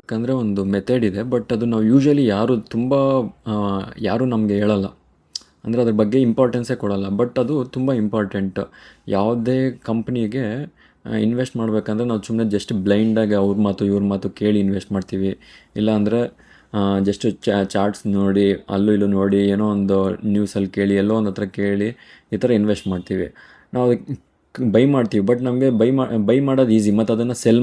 ಮಾಡಬೇಕಂದ್ರೆ ಒಂದು ಮೆಥಡ್ ಇದೆ. ಬಟ್ ಅದು ನಾವು ಯೂಶ್ವಲಿ ಯಾರು ನಮಗೆ ಹೇಳಲ್ಲ. ಅಂದರೆ ಅದ್ರ ಬಗ್ಗೆ ಇಂಪಾರ್ಟೆನ್ಸೇ ಕೊಡಲ್ಲ. ಬಟ್ ಅದು ತುಂಬ ಇಂಪಾರ್ಟೆಂಟ್. ಯಾವುದೇ ಕಂಪ್ನಿಗೆ ಇನ್ವೆಸ್ಟ್ ಮಾಡಬೇಕಂದ್ರೆ ನಾವು ಸುಮ್ಮನೆ ಜಸ್ಟ್ ಬ್ಲೈಂಡಾಗಿ ಅವ್ರ ಮಾತು ಇವ್ರ ಮಾತು ಕೇಳಿ ಇನ್ವೆಸ್ಟ್ ಮಾಡ್ತೀವಿ. ಇಲ್ಲಾಂದರೆ ಜಸ್ಟ್ ಚಾರ್ಟ್ಸ್ ನೋಡಿ ಅಲ್ಲೂ ಇಲ್ಲೂ ನೋಡಿ ಏನೋ ಒಂದು ನ್ಯೂಸಲ್ಲಿ ಕೇಳಿ ಎಲ್ಲೋ ಒಂದು ಹತ್ರ ಕೇಳಿ ಈ ಥರ ಇನ್ವೆಸ್ಟ್ ಮಾಡ್ತೀವಿ. ನಾವು ಬೈ ಮಾಡ್ತೀವಿ. ಬಟ್ ನಮಗೆ ಬೈ ಮಾಡೋದು ಈಸಿ. ಮತ್ತು ಅದನ್ನು ಸೆಲ್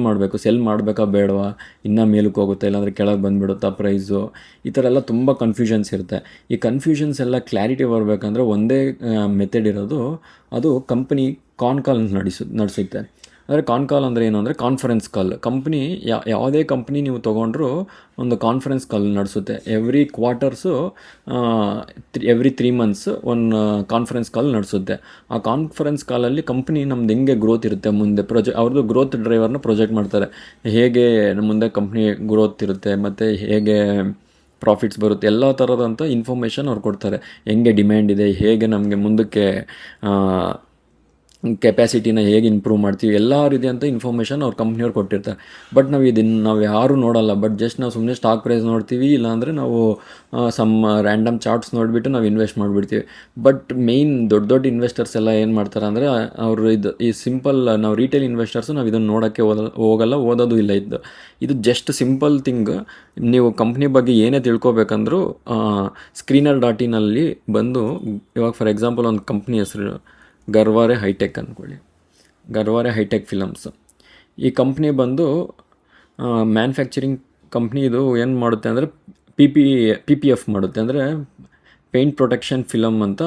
ಮಾಡಬೇಕಾ ಬೇಡವಾ, ಇನ್ನೂ ಮೇಲಕ್ಕೆ ಹೋಗುತ್ತೆ ಇಲ್ಲಾಂದರೆ ಕೆಳಗೆ ಬಂದುಬಿಡುತ್ತಾ ಪ್ರೈಸು, ಈ ಥರ ಎಲ್ಲ ತುಂಬ ಕನ್ಫ್ಯೂಷನ್ಸ್ ಇರುತ್ತೆ. ಈ ಕನ್ಫ್ಯೂಷನ್ಸ್ ಎಲ್ಲ ಕ್ಲಾರಿಟಿ ಬರಬೇಕಂದ್ರೆ ಒಂದೇ ಮೆಥಡ್ ಇರೋದು, ಅದು ಕಂಪ್ನಿ ಕಾಲ್ ನಡೆಸುತ್ತೆ. ಅಂದರೆ ಕಾಲ್ ಅಂದರೆ ಏನು ಅಂದರೆ ಕಾನ್ಫರೆನ್ಸ್ ಕಾಲ್. ಕಂಪ್ನಿ ಯಾವುದೇ ಕಂಪ್ನಿ ನೀವು ತೊಗೊಂಡ್ರೂ ಒಂದು ಕಾನ್ಫರೆನ್ಸ್ ಕಾಲ್ ನಡೆಸುತ್ತೆ. ಎವ್ರಿ ಕ್ವಾರ್ಟರ್ಸು ಎವ್ರಿ 3 months ಒಂದು ಕಾನ್ಫರೆನ್ಸ್ ಕಾಲ್ ನಡೆಸುತ್ತೆ. ಆ ಕಾನ್ಫರೆನ್ಸ್ ಕಾಲಲ್ಲಿ ಕಂಪ್ನಿ ನಮ್ದು ಹೆಂಗೆ ಗ್ರೋತ್ ಇರುತ್ತೆ ಮುಂದೆ ಅವ್ರದ್ದು ಗ್ರೋತ್ ಡ್ರೈವರ್ನ ಪ್ರೊಜೆಕ್ಟ್ ಮಾಡ್ತಾರೆ. ಹೇಗೆ ಮುಂದೆ ಕಂಪ್ನಿ ಗ್ರೋತ್ ಇರುತ್ತೆ ಮತ್ತು ಹೇಗೆ ಪ್ರಾಫಿಟ್ಸ್ ಬರುತ್ತೆ, ಎಲ್ಲ ಥರದಂಥ ಇನ್ಫಾರ್ಮೇಷನ್ ಅವ್ರು ಕೊಡ್ತಾರೆ. ಹೆಂಗೆ ಡಿಮ್ಯಾಂಡ್ ಇದೆ, ಹೇಗೆ ನಮಗೆ ಮುಂದಕ್ಕೆ ಕೆಪ್ಯಾಸಿಟಿನ ಹೇಗೆ ಇಂಪ್ರೂವ್ ಮಾಡ್ತೀವಿ, ಎಲ್ಲ ರೀತಿಯಂಥ ಇನ್ಫಾರ್ಮೇಷನ್ ಅವ್ರ ಕಂಪ್ನಿಯವ್ರು ಕೊಟ್ಟಿರ್ತಾರೆ. ಬಟ್ ನಾವು ಯಾರೂ ನೋಡಲ್ಲ. ಬಟ್ ಜಸ್ಟ್ ನಾವು ಸುಮ್ಮನೆ ಸ್ಟಾಕ್ ಪ್ರೈಸ್ ನೋಡ್ತೀವಿ, ಇಲ್ಲಾಂದರೆ ನಾವು ರ್ಯಾಂಡಮ್ ಚಾರ್ಟ್ಸ್ ನೋಡಿಬಿಟ್ಟು ನಾವು ಇನ್ವೆಸ್ಟ್ ಮಾಡಿಬಿಡ್ತೀವಿ. ಬಟ್ ಮೇಯ್ನ್ ದೊಡ್ಡ ಇನ್ವೆಸ್ಟರ್ಸ್ ಎಲ್ಲ ಏನು ಮಾಡ್ತಾರೆ ಅಂದರೆ, ಅವರು ಈ ಸಿಂಪಲ್ ನಾವು ರೀಟೇಲ್ ಇನ್ವೆಸ್ಟರ್ಸು ನಾವು ಇದನ್ನು ನೋಡೋಕ್ಕೆ ಹೋಗಲ್ಲ, ಓದೋದು ಇಲ್ಲ. ಇದು ಜಸ್ಟ್ ಸಿಂಪಲ್ ಥಿಂಗ್. ನೀವು ಕಂಪ್ನಿ ಬಗ್ಗೆ ಏನೇ ತಿಳ್ಕೊಬೇಕಂದ್ರೂ screener.in ಬಂದು, ಇವಾಗ ಫಾರ್ ಎಕ್ಸಾಂಪಲ್ ಒಂದು ಕಂಪ್ನಿ ಹೆಸರು ಗರ್ವಾರೆ ಹೈಟೆಕ್ ಅಂದ್ಕೊಳ್ಳಿ. ಗರ್ವಾರೆ ಹೈಟೆಕ್ ಫಿಲಮ್ಸ್ ಈ ಕಂಪ್ನಿ ಬಂದು ಮ್ಯಾನುಫ್ಯಾಕ್ಚರಿಂಗ್ ಕಂಪ್ನಿ. ಇದು ಏನು ಮಾಡುತ್ತೆ ಅಂದರೆ PPF ಮಾಡುತ್ತೆ. ಅಂದರೆ ಪೇಂಟ್ ಪ್ರೊಟೆಕ್ಷನ್ ಫಿಲಮ್ ಅಂತ.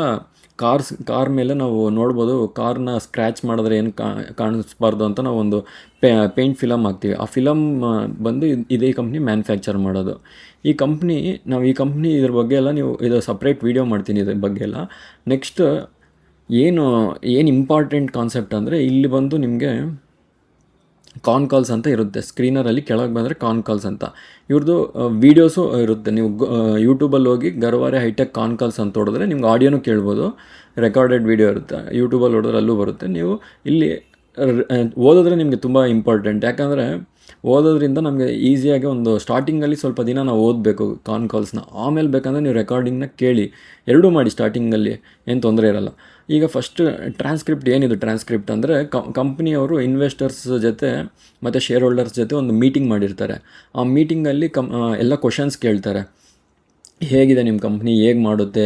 ಕಾರ್ ಮೇಲೆ ನಾವು ನೋಡ್ಬೋದು, ಕಾರ್ನ ಸ್ಕ್ರ್ಯಾಚ್ ಮಾಡಿದ್ರೆ ಏನು ಕಾಣಿಸ್ಬಾರ್ದು ಅಂತ ನಾವು ಒಂದು ಪೇಂಟ್ ಫಿಲಮ್ ಹಾಕ್ತೀವಿ. ಆ ಫಿಲಮ್ ಬಂದು ಇದೇ ಕಂಪ್ನಿ ಮ್ಯಾನುಫ್ಯಾಕ್ಚರ್ ಮಾಡೋದು. ಈ ಕಂಪ್ನಿ ಇದ್ರ ಬಗ್ಗೆ ಎಲ್ಲ ಇದು ಸಪ್ರೇಟ್ ವೀಡಿಯೋ ಮಾಡ್ತೀನಿ ಇದ್ರ ಬಗ್ಗೆ ಎಲ್ಲ. ನೆಕ್ಸ್ಟ್ ಏನು ಇಂಪಾರ್ಟೆಂಟ್ ಕಾನ್ಸೆಪ್ಟ್ ಅಂದರೆ, ಇಲ್ಲಿ ಬಂದು ನಿಮಗೆ ಕಾಲ್ಸ್ ಅಂತ ಇರುತ್ತೆ. ಸ್ಕ್ರೀನರಲ್ಲಿ ಕೆಳಗೆ ಬಂದರೆ ಕಾಲ್ಸ್ ಅಂತ ಇವ್ರದ್ದು ವೀಡಿಯೋಸು ಇರುತ್ತೆ. ನೀವು ಯೂಟ್ಯೂಬಲ್ಲಿ ಹೋಗಿ ಗರ್ವಾರೆ ಹೈಟೆಕ್ ಕಾಲ್ಸ್ ಅಂತ ಹೊಡೆದ್ರೆ ನಿಮ್ಗೆ ಆಡಿಯೋನೂ ಕೇಳ್ಬೋದು. ರೆಕಾರ್ಡೆಡ್ ವೀಡಿಯೋ ಇರುತ್ತೆ. ಯೂಟ್ಯೂಬಲ್ಲಿ ಹೊಡೆದ್ರೆ ಅಲ್ಲೂ ಬರುತ್ತೆ. ನೀವು ಇಲ್ಲಿ ಓದಿದ್ರೆ ನಿಮಗೆ ತುಂಬ ಇಂಪಾರ್ಟೆಂಟ್. ಯಾಕಂದರೆ ಓದೋದ್ರಿಂದ ನಮಗೆ ಈಸಿಯಾಗಿ ಒಂದು ಸ್ಟಾರ್ಟಿಂಗಲ್ಲಿ ಸ್ವಲ್ಪ ದಿನ ನಾವು ಓದಬೇಕು ಕಾಲ್ಸ್ನ. ಆಮೇಲೆ ಬೇಕಂದರೆ ನೀವು ರೆಕಾರ್ಡಿಂಗ್ನ ಕೇಳಿ, ಎರಡೂ ಮಾಡಿ. ಸ್ಟಾರ್ಟಿಂಗಲ್ಲಿ ಏನು ತೊಂದರೆ ಇರೋಲ್ಲ. ಈಗ ಫಸ್ಟ್ ಟ್ರಾನ್ಸ್ಕ್ರಿಪ್ಟ್ ಅಂದರೆ ಕಂಪ್ನಿಯವರು ಇನ್ವೆಸ್ಟರ್ಸ್ ಜೊತೆ ಮತ್ತು ಶೇರ್ ಹೋಲ್ಡರ್ಸ್ ಜೊತೆ ಒಂದು ಮೀಟಿಂಗ್ ಮಾಡಿರ್ತಾರೆ. ಆ ಮೀಟಿಂಗಲ್ಲಿ ಎಲ್ಲ ಕ್ವಶನ್ಸ್ ಕೇಳ್ತಾರೆ. ಹೇಗಿದೆ ನಿಮ್ಮ ಕಂಪ್ನಿ, ಹೇಗೆ ಮಾಡುತ್ತೆ,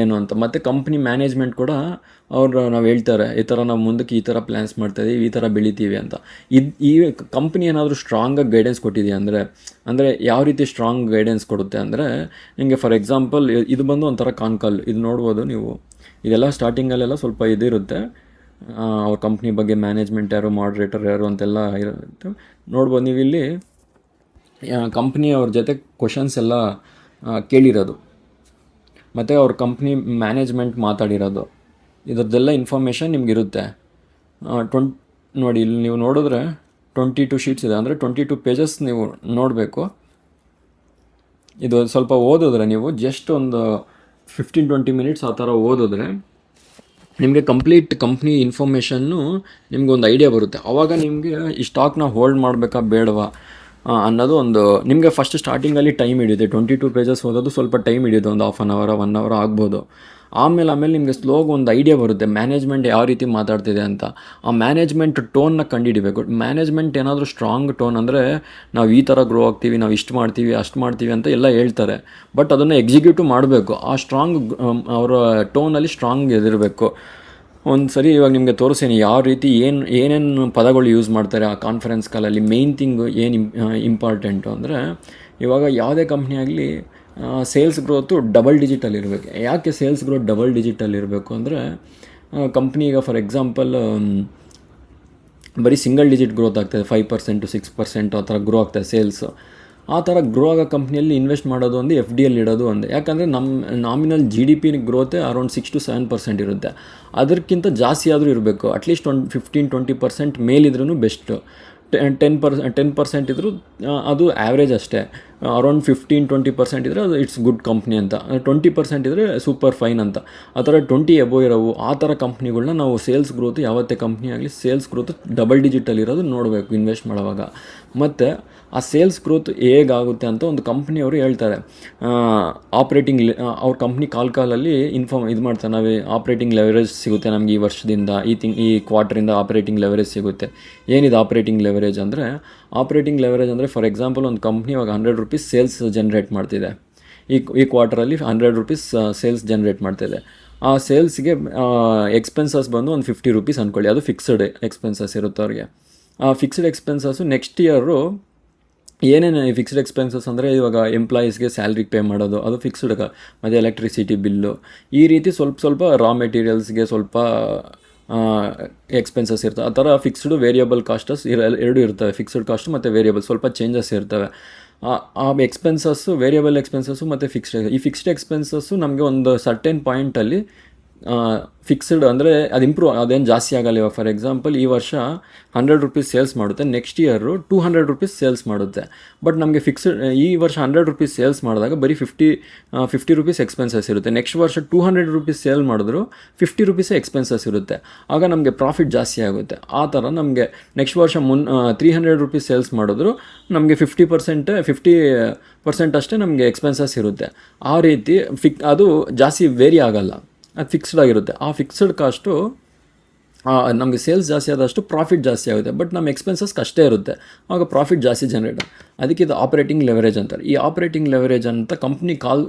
ಏನು ಅಂತ. ಮತ್ತು ಕಂಪ್ನಿ ಮ್ಯಾನೇಜ್ಮೆಂಟ್ ಕೂಡ ನಾವು ಹೇಳ್ತಾರೆ, ಈ ಥರ ನಾವು ಮುಂದಕ್ಕೆ ಈ ಥರ ಪ್ಲ್ಯಾನ್ಸ್ ಮಾಡ್ತಾಯಿದ್ದೀವಿ, ಈ ಥರ ಬೆಳಿತೀವಿ ಅಂತ. ಈ ಕಂಪ್ನಿ ಏನಾದರೂ ಸ್ಟ್ರಾಂಗಾಗಿ ಗೈಡೆನ್ಸ್ ಕೊಟ್ಟಿದೆಯಾ ಅಂದರೆ ಯಾವ ರೀತಿ ಸ್ಟ್ರಾಂಗ್ ಗೈಡೆನ್ಸ್ ಕೊಡುತ್ತೆ ಅಂದರೆ, ನಿಮಗೆ ಫಾರ್ ಎಕ್ಸಾಂಪಲ್ ಇದು ಬಂದು ಒಂಥರ ಕಾಲ್. ಇದು ನೋಡ್ಬೋದು ನೀವು. ಇದೆಲ್ಲ ಸ್ಟಾರ್ಟಿಂಗಲ್ಲೆಲ್ಲ ಸ್ವಲ್ಪ ಇದಿರುತ್ತೆ. ಅವ್ರ ಕಂಪ್ನಿ ಬಗ್ಗೆ ಮ್ಯಾನೇಜ್ಮೆಂಟ್ ಯಾರು, ಮಾಡ್ರೇಟರ್ ಯಾರು ಅಂತೆಲ್ಲ ಇರುತ್ತೆ. ನೋಡ್ಬೋದು ನೀವು ಇಲ್ಲಿ ಕಂಪ್ನಿಯವ್ರ ಜೊತೆ ಕ್ವಶನ್ಸ್ ಎಲ್ಲ ಕೇಳಿರೋದು, ಮತ್ತು ಅವ್ರ ಕಂಪ್ನಿ ಮ್ಯಾನೇಜ್ಮೆಂಟ್ ಮಾತಾಡಿರೋದು, ಇದರದ್ದೆಲ್ಲ ಇನ್ಫಾರ್ಮೇಷನ್ ನಿಮಗಿರುತ್ತೆ. ನೋಡಿ ಇಲ್ಲಿ ನೀವು ನೋಡಿದ್ರೆ 22 ಶೀಟ್ಸ್ ಇದೆ. ಅಂದರೆ 22 ಪೇಜಸ್ ನೀವು ನೋಡಬೇಕು. ಇದು ಸ್ವಲ್ಪ ಓದಿದ್ರೆ ನೀವು ಜಸ್ಟ್ ಒಂದು 15-20 minutes ಆ ಥರ ಓದಿದ್ರೆ ನಿಮಗೆ ಕಂಪ್ಲೀಟ್ ಕಂಪ್ನಿ ಇನ್ಫಾರ್ಮೇಷನ್ನು ನಿಮಗೊಂದು ಐಡಿಯಾ ಬರುತ್ತೆ. ಆವಾಗ ನಿಮಗೆ ಈ ಸ್ಟಾಕ್ನ ಹೋಲ್ಡ್ ಮಾಡಬೇಕಾ ಬೇಡವಾ ಅನ್ನೋದು ಒಂದು ನಿಮಗೆ ಫಸ್ಟ್ ಸ್ಟಾರ್ಟಿಂಗಲ್ಲಿ ಟೈಮ್ ಹಿಡಿಯುತ್ತೆ. 22 ಪೇಜಸ್ ಓದೋದು ಸ್ವಲ್ಪ ಟೈಮ್ ಹಿಡಿಯುತ್ತೆ. ಒಂದು 1 hour ಆಗ್ಬೋದು. ಆಮೇಲೆ ನಿಮಗೆ ಸ್ಲೋಗಿ ಒಂದು ಐಡಿಯಾ ಬರುತ್ತೆ ಮ್ಯಾನೇಜ್ಮೆಂಟ್ ಯಾವ ರೀತಿ ಮಾತಾಡ್ತಿದೆ ಅಂತ. ಆ ಮ್ಯಾನೇಜ್ಮೆಂಟ್ ಟೋನ್ನ ಕಂಡುಹಿಡಿಬೇಕು. ಮ್ಯಾನೇಜ್ಮೆಂಟ್ ಏನಾದರೂ ಸ್ಟ್ರಾಂಗ್ ಟೋನ್ ಅಂದರೆ, ನಾವು ಈ ಥರ ಗ್ರೋ ಆಗ್ತೀವಿ, ನಾವು ಇಷ್ಟು ಮಾಡ್ತೀವಿ, ಅಷ್ಟು ಮಾಡ್ತೀವಿ ಅಂತ ಎಲ್ಲ ಹೇಳ್ತಾರೆ. ಬಟ್ ಅದನ್ನು ಎಕ್ಸಿಕ್ಯೂಟಿವ್ ಮಾಡಬೇಕು. ಆ ಸ್ಟ್ರಾಂಗ್ ಅವರ ಟೋನಲ್ಲಿ ಸ್ಟ್ರಾಂಗ್ ಇದಿರಬೇಕು. ಒಂದು ಸರಿ ಇವಾಗ ನಿಮಗೆ ತೋರಿಸ್ತೀನಿ ಯಾವ ರೀತಿ ಏನೇನು ಪದಗಳು ಯೂಸ್ ಮಾಡ್ತಾರೆ ಆ ಕಾನ್ಫರೆನ್ಸ್ ಕಾಲಲ್ಲಿ. ಮೇಯ್ನ್ ಥಿಂಗು ಏನು ಇಂಪಾರ್ಟೆಂಟು ಅಂದರೆ, ಇವಾಗ ಯಾವುದೇ ಕಂಪ್ನಿ ಆಗಲಿ ಸೇಲ್ಸ್ ಗ್ರೋತು ಡಬಲ್ ಡಿಜಿಟಲ್ಲಿ ಇರಬೇಕು. ಯಾಕೆ ಸೇಲ್ಸ್ ಗ್ರೋತ್ ಡಬಲ್ ಡಿಜಿಟಲ್ಲಿ ಇರಬೇಕು ಅಂದರೆ, ಕಂಪ್ನಿ ಈಗ ಫಾರ್ ಎಕ್ಸಾಂಪಲ್ ಬರೀ ಸಿಂಗಲ್ ಡಿಜಿಟ್ ಗ್ರೋತ್ ಆಗ್ತಾಯಿದೆ, 5% to 6% ಆ ಥರ ಗ್ರೋ ಆಗ್ತಾಯಿದೆ ಸೇಲ್ಸು. ಆ ಥರ ಗ್ರೋ ಆಗೋ ಕಂಪ್ನಿಯಲ್ಲಿ ಇನ್ವೆಸ್ಟ್ ಮಾಡೋದು ಒಂದು, FDಯಲ್ಲಿ ಇಡೋದು ಒಂದು. ಯಾಕಂದರೆ ನಮ್ಮ ನಾಮಿನಲ್ GDP ಗ್ರೋತೆ ಅರೌಂಡ್ 6 to 7% ಇರುತ್ತೆ. ಅದಕ್ಕಿಂತ ಜಾಸ್ತಿ ಆದರೂ ಇರಬೇಕು. ಅಟ್ಲೀಸ್ಟ್ ಒಂದು 15-20% ಮೇಲಿದ್ರೂ ಬೆಸ್ಟು. 10% ಇದ್ದರೂ ಅದು ಆ್ಯಾವ್ರೇಜ್ ಅಷ್ಟೇ. ಅರೌಂಡ್ 15-20% ಇದ್ದರೆ ಅದು ಇಟ್ಸ್ ಗುಡ್ ಕಂಪ್ನಿ ಅಂತ, 20% ಇದ್ದರೆ ಸೂಪರ್ ಫೈನ್ ಅಂತ. ಆ ಥರ 20 ಎಬೋ ಇರೋವು ಆ ಥರ ಕಂಪ್ನಿಗಳ್ನ ನಾವು ಸೇಲ್ಸ್ ಗ್ರೋತ್ ಯಾವತ್ತೇ ಕಂಪ್ನಿ ಆಗಲಿ ಸೇಲ್ಸ್ ಗ್ರೋತ್ ಡಬಲ್ ಡಿಜಿಟಲ್ಲಿರೋದು ನೋಡಬೇಕು ಇನ್ವೆಸ್ಟ್ ಮಾಡುವಾಗ. ಮತ್ತು ಆ ಸೇಲ್ಸ್ ಗ್ರೋತ್ ಹೇಗಾಗುತ್ತೆ ಅಂತ ಒಂದು ಕಂಪ್ನಿಯವರು ಹೇಳ್ತಾರೆ. ಆಪ್ರೇಟಿಂಗ್ ಅವ್ರ ಕಂಪ್ನಿ ಕಾಲಲ್ಲಿ ಇದು ಮಾಡ್ತಾರೆ, ನಾವು ಆಪ್ರೇಟಿಂಗ್ ಲೆವರೇಜ್ ಸಿಗುತ್ತೆ ನಮಗೆ ಈ ವರ್ಷದಿಂದ, ಈ ಕ್ವಾರ್ಟರಿಂದ ಆಪ್ರೇಟಿಂಗ್ ಲೆವರೇಜ್ ಸಿಗುತ್ತೆ. ಏನಿದೆ ಆಪ್ರೇಟಿಂಗ್ ಲೆವರೇಜ್ ಅಂದರೆ? ಆಪ್ರೇಟಿಂಗ್ ಲೆವರೇಜ್ ಅಂದರೆ ಫಾರ್ ಎಕ್ಸಾಂಪಲ್ ಒಂದು ಕಂಪ್ನಿ ಇವಾಗ 100 ರೂಪೀಸ್ ಸೇಲ್ಸ್ ಜನ್ರೇಟ್ ಮಾಡ್ತಿದೆ, ಈ ಕ್ವಾರ್ಟರಲ್ಲಿ 100 ರೂಪೀಸ್ ಸೇಲ್ಸ್ ಜನ್ರೇಟ್ ಮಾಡ್ತಿದೆ. ಆ ಸೇಲ್ಸ್ಗೆ ಎಕ್ಸ್ಪೆನ್ಸಸ್ ಬಂದು ಒಂದು 50 ರೂಪೀಸ್ ಅಂದ್ಕೊಳ್ಳಿ, ಅದು ಫಿಕ್ಸ್ಡ್ ಎಕ್ಸ್ಪೆನ್ಸಸ್ ಇರುತ್ತೆ ಅವ್ರಿಗೆ. ಆ ಫಿಕ್ಸ್ಡ್ ಎಕ್ಸ್ಪೆನ್ಸಸ್ಸು ನೆಕ್ಸ್ಟ್ ಇಯರು ಏನೇನು ಫಿಕ್ಸ್ಡ್ ಎಕ್ಸ್ಪೆನ್ಸಸ್ ಅಂದರೆ ಇವಾಗ ಎಂಪ್ಲಾಯೀಸ್ಗೆ ಸ್ಯಾಲ್ರಿ ಪೇ ಮಾಡೋದು ಅದು ಫಿಕ್ಸ್ಡ್, ಮತ್ತು ಎಲೆಕ್ಟ್ರಿಸಿಟಿ ಬಿಲ್ಲು, ಈ ರೀತಿ ಸ್ವಲ್ಪ ರಾ ಮೆಟೀರಿಯಲ್ಸ್ಗೆ ಸ್ವಲ್ಪ ಎಕ್ಸ್ಪೆನ್ಸಸ್ ಇರ್ತವೆ. ಆ ಥರ ಫಿಕ್ಸ್ಡು ವೇರಿಯಬಲ್ ಕಾಸ್ಟಸ್ ಎರಡು ಇರ್ತವೆ, ಫಿಕ್ಸ್ಡ್ ಕಾಸ್ಟ್ ಮತ್ತು ವೇರಿಯಬಲ್ ಸ್ವಲ್ಪ ಚೇಂಜಸ್ ಇರ್ತವೆ. ಆ ಎಕ್ಸ್ಪೆನ್ಸಸ್ಸು ವೇರಿಯಬಲ್ ಎಕ್ಸ್ಪೆನ್ಸಸ್ಸು ಮತ್ತು ಈ ಫಿಕ್ಸ್ಡ್ ಎಕ್ಸ್ಪೆನ್ಸಸ್ಸು ನಮಗೆ ಒಂದು ಸರ್ಟೆನ್ ಪಾಯಿಂಟಲ್ಲಿ ಫಿಕ್ಸ್ಡ್ ಅಂದರೆ ಅದು ಅದೇನು ಜಾಸ್ತಿ ಆಗಲ್ಲ. ಇವಾಗ ಫಾರ್ ಎಕ್ಸಾಂಪಲ್ ಈ ವರ್ಷ 100 ರೂಪೀಸ್ ಸೇಲ್ಸ್ ಮಾಡುತ್ತೆ, ನೆಕ್ಸ್ಟ್ ಇಯರು 200 ರೂಪೀಸ್ ಸೇಲ್ಸ್ ಮಾಡುತ್ತೆ. ಬಟ್ ನಮಗೆ ಫಿಕ್ಸ್ಡ್ ಈ ವರ್ಷ 100 ರೂಪೀಸ್ ಸೇಲ್ಸ್ ಮಾಡಿದಾಗ ಬರೀ 50 ರೂಪೀಸ್ ಎಕ್ಸ್ಪೆನ್ಸಸ್ ಇರುತ್ತೆ. ನೆಕ್ಸ್ಟ್ ವರ್ಷ 200 ರೂಪೀಸ್ ಸೇಲ್ ಮಾಡಿದ್ರು 50 ರೂಪೀಸೇ ಎಕ್ಸ್ಪೆನ್ಸಸ್ ಇರುತ್ತೆ. ಆಗ ನಮಗೆ ಪ್ರಾಫಿಟ್ ಜಾಸ್ತಿ ಆಗುತ್ತೆ. ಆ ಥರ ನಮಗೆ ನೆಕ್ಸ್ಟ್ ವರ್ಷ 300 ರೂಪೀಸ್ ಸೇಲ್ಸ್ ಮಾಡಿದ್ರು ನಮಗೆ 50% ಅಷ್ಟೇ ನಮಗೆ ಎಕ್ಸ್ಪೆನ್ಸಸ್ ಇರುತ್ತೆ. ಆ ರೀತಿ ಅದು ಜಾಸ್ತಿ ವೇರಿ ಆಗಲ್ಲ, ಅದು ಫಿಕ್ಸ್ಡ್ ಆಗಿರುತ್ತೆ. ಆ ಫಿಕ್ಸ್ಡ್ ಕಾಸ್ಟು ನಮಗೆ ಸೇಲ್ಸ್ ಜಾಸ್ತಿ ಆದಷ್ಟು ಪ್ರಾಫಿಟ್ ಜಾಸ್ತಿ ಆಗುತ್ತೆ, ಬಟ್ ನಮ್ಮ ಎಕ್ಸ್ಪೆನ್ಸಸ್ ಅಷ್ಟೇ ಇರುತ್ತೆ, ಆಗ ಪ್ರಾಫಿಟ್ ಜಾಸ್ತಿ ಜನ್ರೇಟ್. ಅದಕ್ಕೆ ಇದು ಆಪ್ರೇಟಿಂಗ್ ಲೆವರೇಜ್ ಅಂತಾರೆ. ಈ ಆಪ್ರೇಟಿಂಗ್ ಲೆವರೇಜ್ ಅಂತ ಕಂಪ್ನಿ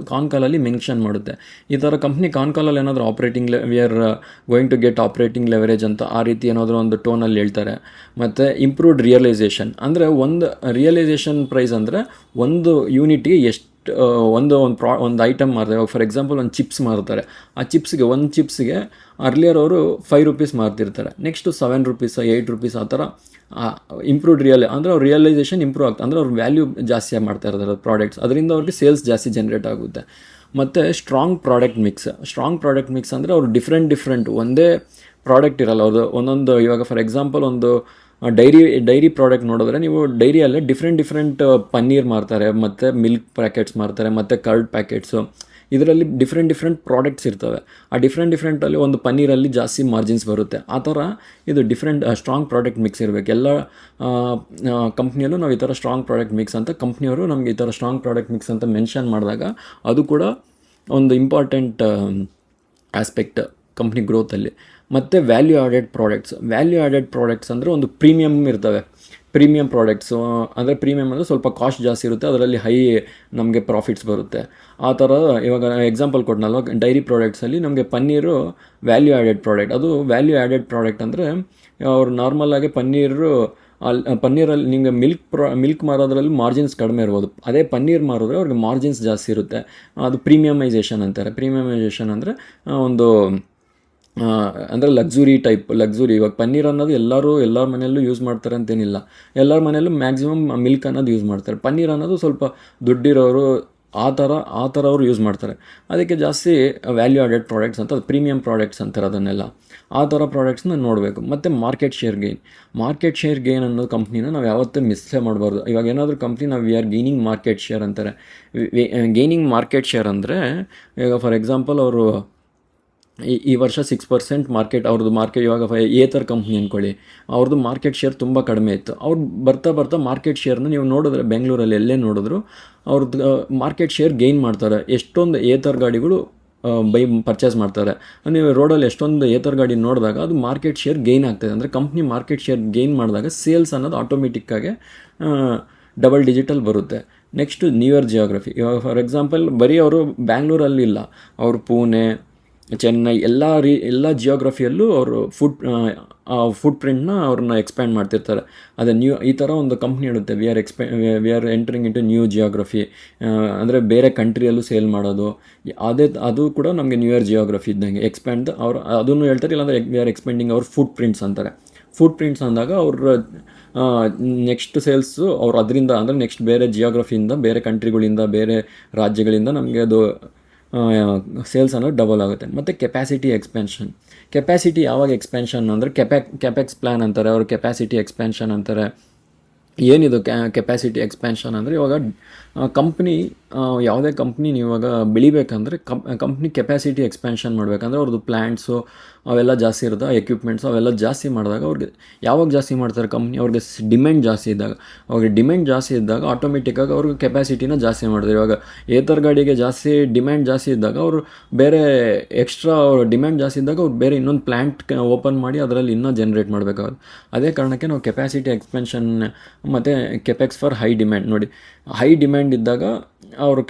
ಕಾಲಲ್ಲಿ ಮೆನ್ಷನ್ ಮಾಡುತ್ತೆ. ಈ ಥರ ಕಂಪ್ನಿ ಕಾಲಲ್ಲಿ ಏನಾದರೂ we are going to get operating leverage ಅಂತ ಆ ರೀತಿ ಏನಾದರೂ ಒಂದು ಟೋನಲ್ಲಿ ಹೇಳ್ತಾರೆ. ಮತ್ತು ಇಂಪ್ರೂವ್ಡ್ ರಿಯಲೈಸೇಷನ್ ಅಂದರೆ ಒಂದು ರಿಯಲೈಸೇಷನ್ ಪ್ರೈಸ್ ಅಂದರೆ ಒಂದು ಯೂನಿಟ್ಗೆ ಎಷ್ಟು ಒಂದು ಐಟಮ್ ಮಾರ್ತಾರೆ. ಫಾರ್ ಎಕ್ಸಾಂಪಲ್ ಒಂದು ಚಿಪ್ಸ್ ಮಾರ್ತಾರೆ, ಆ ಚಿಪ್ಸ್ಗೆ ಅರ್ಲಿಯರ್ ಅವರು 5 ರೂಪೀಸ್ ಮಾರ್ತಿರ್ತಾರೆ, ನೆಕ್ಸ್ಟು 7 ರೂಪೀಸ್ 8 ರೂಪೀಸ್ ಆ ಥರ ಇಂಪ್ರೂವ್ಡ್ ಅಂದರೆ ಅವ್ರ ರಿಯಲೈಸೇಷನ್ ಇಂಪ್ರೂವ್ ಆಗ್ತದೆ, ಅಂದರೆ ಅವ್ರ ವ್ಯಾಲ್ಯೂ ಜಾಸ್ತಿ ಮಾಡ್ತಾ ಇರ್ತಾರೆ ಪ್ರಾಡಕ್ಟ್ಸ್, ಅದರಿಂದ ಅವ್ರಿಗೆ ಸೇಲ್ಸ್ ಜಾಸ್ತಿ ಜನ್ರೇಟ್ ಆಗುತ್ತೆ. ಮತ್ತು ಸ್ಟ್ರಾಂಗ್ ಪ್ರಾಡಕ್ಟ್ ಮಿಕ್ಸ್ ಅಂದರೆ ಅವರು ಡಿಫ್ರೆಂಟ್ ಒಂದೇ ಪ್ರಾಡಕ್ಟ್ ಇರಲ್ಲ ಅವ್ರದ್ದು ಒಂದೊಂದು. ಇವಾಗ ಫಾರ್ ಎಕ್ಸಾಂಪಲ್ ಒಂದು ಡೈರಿ ಪ್ರಾಡಕ್ಟ್ ನೋಡಿದ್ರೆ ನೀವು ಡೈರಿಯಲ್ಲೇ ಡಿಫ್ರೆಂಟ್ ಪನ್ನೀರ್ ಮಾರ್ತಾರೆ, ಮತ್ತು ಮಿಲ್ಕ್ ಪ್ಯಾಕೆಟ್ಸ್ ಮಾರ್ತಾರೆ, ಮತ್ತು ಕರ್ಡ್ ಪ್ಯಾಕೆಟ್ಸು, ಇದರಲ್ಲಿ ಡಿಫ್ರೆಂಟ್ ಪ್ರಾಡಕ್ಟ್ಸ್ ಇರ್ತವೆ. ಆ ಡಿಫ್ರೆಂಟಲ್ಲಿ ಒಂದು ಪನ್ನೀರಲ್ಲಿ ಜಾಸ್ತಿ ಮಾರ್ಜಿನ್ಸ್ ಬರುತ್ತೆ. ಆ ಥರ ಇದು ಸ್ಟ್ರಾಂಗ್ ಪ್ರಾಡಕ್ಟ್ ಮಿಕ್ಸ್ ಇರಬೇಕು. ಎಲ್ಲ ಕಂಪ್ನಿಯಲ್ಲೂ ನಾವು ಈ ಥರ ಸ್ಟ್ರಾಂಗ್ ಪ್ರಾಡಕ್ಟ್ ಮಿಕ್ಸ್ ಅಂತ ಕಂಪ್ನಿಯವರು ನಮಗೆ ಈ ಥರ ಸ್ಟ್ರಾಂಗ್ ಪ್ರಾಡಕ್ಟ್ ಮಿಕ್ಸ್ ಅಂತ ಮೆನ್ಷನ್ ಮಾಡಿದಾಗ ಅದು ಕೂಡ ಒಂದು ಇಂಪಾರ್ಟೆಂಟ್ ಆಸ್ಪೆಕ್ಟ್ ಕಂಪ್ನಿ ಗ್ರೋತಲ್ಲಿ. ಮತ್ತು ವ್ಯಾಲ್ಯೂ ಆ್ಯಡೆಡ್ ಪ್ರಾಡಕ್ಟ್ಸ್ ಅಂದರೆ ಒಂದು ಪ್ರೀಮಿಯಮ್ ಇರ್ತವೆ. ಪ್ರೀಮಿಯಮ್ ಪ್ರಾಡಕ್ಟ್ಸು ಅಂದರೆ ಪ್ರೀಮಿಯಮ್ ಅಂದರೆ ಸ್ವಲ್ಪ ಕಾಸ್ಟ್ ಜಾಸ್ತಿ ಇರುತ್ತೆ, ಅದರಲ್ಲಿ ಹೈ ನಮಗೆ ಪ್ರಾಫಿಟ್ಸ್ ಬರುತ್ತೆ. ಆ ಥರ ಇವಾಗ ಎಕ್ಸಾಂಪಲ್ ಕೊಟ್ಟನಲ್ವ, ಡೈರಿ ಪ್ರಾಡಕ್ಟ್ಸಲ್ಲಿ ನಮಗೆ ಪನ್ನೀರು ವ್ಯಾಲ್ಯೂ ಆ್ಯಡೆಡ್ ಪ್ರಾಡಕ್ಟ್. ಅದು ವ್ಯಾಲ್ಯೂ ಆ್ಯಡೆಡ್ ಪ್ರಾಡಕ್ಟ್ ಅಂದರೆ ಅವ್ರು ನಾರ್ಮಲಾಗಿ ಪನ್ನೀರಲ್ಲಿ ನಿಮಗೆ ಮಿಲ್ಕ್ ಮಾರೋದ್ರಲ್ಲಿ ಮಾರ್ಜಿನ್ಸ್ ಕಡಿಮೆ ಇರ್ಬೋದು, ಅದೇ ಪನ್ನೀರ್ ಮಾರಿದ್ರೆ ಅವ್ರಿಗೆ ಮಾರ್ಜಿನ್ಸ್ ಜಾಸ್ತಿ ಇರುತ್ತೆ. ಅದು ಪ್ರೀಮಿಯಮೈಸೇಷನ್ ಅಂತಾರೆ. ಪ್ರೀಮಿಯಮೈಸೇಷನ್ ಅಂದರೆ ಒಂದು ಅಂದರೆ ಲಕ್ಸುರಿ. ಇವಾಗ ಪನ್ನೀರ್ ಅನ್ನೋದು ಎಲ್ಲರ ಮನೆಯಲ್ಲೂ ಯೂಸ್ ಮಾಡ್ತಾರೆ ಅಂತೇನಿಲ್ಲ, ಎಲ್ಲರ ಮನೆಯಲ್ಲೂ ಮ್ಯಾಕ್ಸಿಮಮ್ ಮಿಲ್ಕ್ ಅನ್ನೋದು ಯೂಸ್ ಮಾಡ್ತಾರೆ. ಪನ್ನೀರ್ ಅನ್ನೋದು ಸ್ವಲ್ಪ ದುಡ್ಡಿರೋರು ಆ ಥರ ಅವರು ಯೂಸ್ ಮಾಡ್ತಾರೆ. ಅದಕ್ಕೆ ಜಾಸ್ತಿ ವ್ಯಾಲ್ಯೂ ಆಡೆಡ್ ಪ್ರಾಡಕ್ಟ್ಸ್ ಅಂತ, ಅದು ಪ್ರೀಮಿಯಮ್ ಪ್ರಾಡಕ್ಟ್ಸ್ ಅಂತಾರೆ ಅದನ್ನೆಲ್ಲ. ಆ ಥರ ಪ್ರಾಡಕ್ಟ್ಸ್ನ ನೋಡಬೇಕು. ಮತ್ತು ಮಾರ್ಕೆಟ್ ಶೇರ್ ಗೇನ್ ಅನ್ನೋ ಕಂಪ್ನಿನ ನಾವು ಯಾವತ್ತೂ ಮಿಸ್ಸೇ ಮಾಡಬಾರ್ದು. ಇವಾಗ ಏನಾದರೂ ಕಂಪ್ನಿ ನಾವು we are gaining market share ಅಂತಾರೆ. ಗೇನಿಂಗ್ ಮಾರ್ಕೆಟ್ ಶೇರ್ ಅಂದರೆ ಈಗ ಫಾರ್ ಎಕ್ಸಾಂಪಲ್ ಅವರು ಈ ವರ್ಷ 6% ಇವಾಗ ಏತರ್ ಕಂಪ್ನಿ ಅಂದ್ಕೊಳ್ಳಿ, ಅವ್ರದ್ದು ಮಾರ್ಕೆಟ್ ಶೇರ್ ತುಂಬ ಕಡಿಮೆ ಇತ್ತು. ಅವ್ರು ಬರ್ತಾ ಮಾರ್ಕೆಟ್ ಶೇರ್ನ ನೀವು ನೋಡಿದ್ರೆ ಬೆಂಗಳೂರಲ್ಲಿ ಎಲ್ಲೇ ನೋಡಿದ್ರು ಅವ್ರದ್ದು ಮಾರ್ಕೆಟ್ ಶೇರ್ ಗೇನ್ ಮಾಡ್ತಾರೆ. ಎಷ್ಟೊಂದು ಏತರ್ ಗಾಡಿಗಳು ಪರ್ಚೇಸ್ ಮಾಡ್ತಾರೆ. ನೀವು ರೋಡಲ್ಲಿ ಎಷ್ಟೊಂದು ಏತರ್ ಗಾಡಿ ನೋಡಿದಾಗ ಅದು ಮಾರ್ಕೆಟ್ ಶೇರ್ ಗೇನ್ ಆಗ್ತಾಯಿದೆ. ಅಂದರೆ ಕಂಪ್ನಿ ಮಾರ್ಕೆಟ್ ಶೇರ್ ಗೇನ್ ಮಾಡಿದಾಗ ಸೇಲ್ಸ್ ಅನ್ನೋದು ಆಟೋಮೆಟಿಕ್ಕಾಗಿ ಡಬಲ್ ಡಿಜಿಟಲ್ ಬರುತ್ತೆ. Next new year geography. ಇವಾಗ ಫಾರ್ ಎಕ್ಸಾಂಪಲ್ ಬರೀ ಅವರು ಬ್ಯಾಂಗ್ಳೂರಲ್ಲಿಲ್ಲ, ಅವರು ಪುಣೆ, ಚೆನ್ನೈ ಎಲ್ಲ ಜಿಯೋಗ್ರಫಿಯಲ್ಲೂ ಅವರು ಫುಟ್ ಪ್ರಿಂಟ್ನ ಅವ್ರನ್ನ ಎಕ್ಸ್ಪ್ಯಾಂಡ್ ಮಾಡ್ತಿರ್ತಾರೆ. ಅದೇ ಈ ಥರ ಒಂದು ಕಂಪ್ನಿ ಹೇಳುತ್ತೆ, we are entering into new geography, ಅಂದರೆ ಬೇರೆ ಕಂಟ್ರಿಯಲ್ಲೂ ಸೇಲ್ ಮಾಡೋದು. ಅದು ಕೂಡ ನಮಗೆ ನ್ಯೂ ಇಯರ್ ಜಿಯೋಗ್ರಫಿ ಇದ್ದಂಗೆ ಎಕ್ಸ್ಪ್ಯಾಂಡ್. ಅವರು ಅದನ್ನು ಹೇಳ್ತಾರೆ, ಇಲ್ಲಾಂದರೆ ವಿ ಆರ್ ಎಕ್ಸ್ಪೆಂಡಿಂಗ್ ಅವ್ರ ಫುಟ್ ಪ್ರಿಂಟ್ಸ್ ಅಂತಾರೆ. ಫುಟ್ ಪ್ರಿಂಟ್ಸ್ ಅಂದಾಗ ಅವ್ರ ನೆಕ್ಸ್ಟ್ ಸೇಲ್ಸು ಅವ್ರು ಅದರಿಂದ ಅಂದರೆ ನೆಕ್ಸ್ಟ್ ಬೇರೆ ಜಿಯೋಗ್ರಫಿಯಿಂದ, ಬೇರೆ ಕಂಟ್ರಿಗಳಿಂದ, ಬೇರೆ ರಾಜ್ಯಗಳಿಂದ ನಮಗೆ ಅದು ಸೇಲ್ಸ್ ಅನ್ನೋದು ಡಬಲ್ ಆಗುತ್ತೆ. ಮತ್ತು ಕೆಪ್ಯಾಸಿಟಿ ಯಾವಾಗ ಎಕ್ಸ್ಪೆನ್ಷನ್ ಅಂದರೆ ಕ್ಯಾಪೆಕ್ಸ್ ಪ್ಲ್ಯಾನ್ ಅಂತಾರೆ, ಅವರು ಕೆಪ್ಯಾಸಿಟಿ ಎಕ್ಸ್ಪೆನ್ಷನ್ ಅಂತಾರೆ. ಏನಿದು ಕೆಪ್ಯಾಸಿಟಿ ಎಕ್ಸ್ಪ್ಯಾನ್ಷನ್ ಅಂದರೆ ಇವಾಗ ಕಂಪ್ನಿ ಯಾವುದೇ ಕಂಪ್ನಿ ಇವಾಗ ಬೆಳಿಬೇಕಂದ್ರೆ ಕಂಪ್ನಿ ಕೆಪ್ಯಾಸಿಟಿ ಎಕ್ಸ್ಪ್ಯಾನ್ಷನ್ ಮಾಡಬೇಕಂದ್ರೆ ಅವ್ರದ್ದು ಪ್ಲ್ಯಾಂಟ್ಸು ಅವೆಲ್ಲ ಜಾಸ್ತಿ ಇರುತ್ತೆ, ಎಕ್ವಿಪ್ಮೆಂಟ್ಸು ಅವೆಲ್ಲ ಜಾಸ್ತಿ ಮಾಡಿದಾಗ ಅವ್ರಿಗೆ ಯಾವಾಗ ಜಾಸ್ತಿ ಮಾಡ್ತಾರೆ ಕಂಪ್ನಿ, ಅವ್ರಿಗೆ ಡಿಮ್ಯಾಂಡ್ ಜಾಸ್ತಿ ಇದ್ದಾಗ, ಅವ್ರಿಗೆ ಡಿಮ್ಯಾಂಡ್ ಜಾಸ್ತಿ ಇದ್ದಾಗ ಆಟೋಮೆಟಿಕ್ಕಾಗಿ ಅವ್ರಿಗೆ ಕೆಪ್ಯಾಸಿಟಿನ ಜಾಸ್ತಿ ಮಾಡಿದ್ರು. ಇವಾಗ ಏತರ್ ಗಾಡಿಗೆ ಜಾಸ್ತಿ ಡಿಮ್ಯಾಂಡ್ ಜಾಸ್ತಿ ಇದ್ದಾಗ ಅವರು ಬೇರೆ ಎಕ್ಸ್ಟ್ರಾ ಡಿಮ್ಯಾಂಡ್ ಜಾಸ್ತಿ ಇದ್ದಾಗ ಅವ್ರು ಬೇರೆ ಇನ್ನೊಂದು ಪ್ಲ್ಯಾಂಟ್ ಓಪನ್ ಮಾಡಿ ಅದರಲ್ಲಿ ಇನ್ನೂ ಜನ್ರೇಟ್ ಮಾಡಬೇಕಾಗುತ್ತೆ. ಅದೇ ಕಾರಣಕ್ಕೆ ನಾವು ಕೆಪ್ಯಾಸಿಟಿ ಎಕ್ಸ್ಪೆನ್ಷನ್ ಮತ್ತು ಕೆಪೆಕ್ಸ್ ಫಾರ್ ಹೈ ಡಿಮ್ಯಾಂಡ್ ನೋಡಿ, ಹೈ ಡಿಮ್ಯಾಂಡ್ ಇದ್ದಾಗ ಅವರು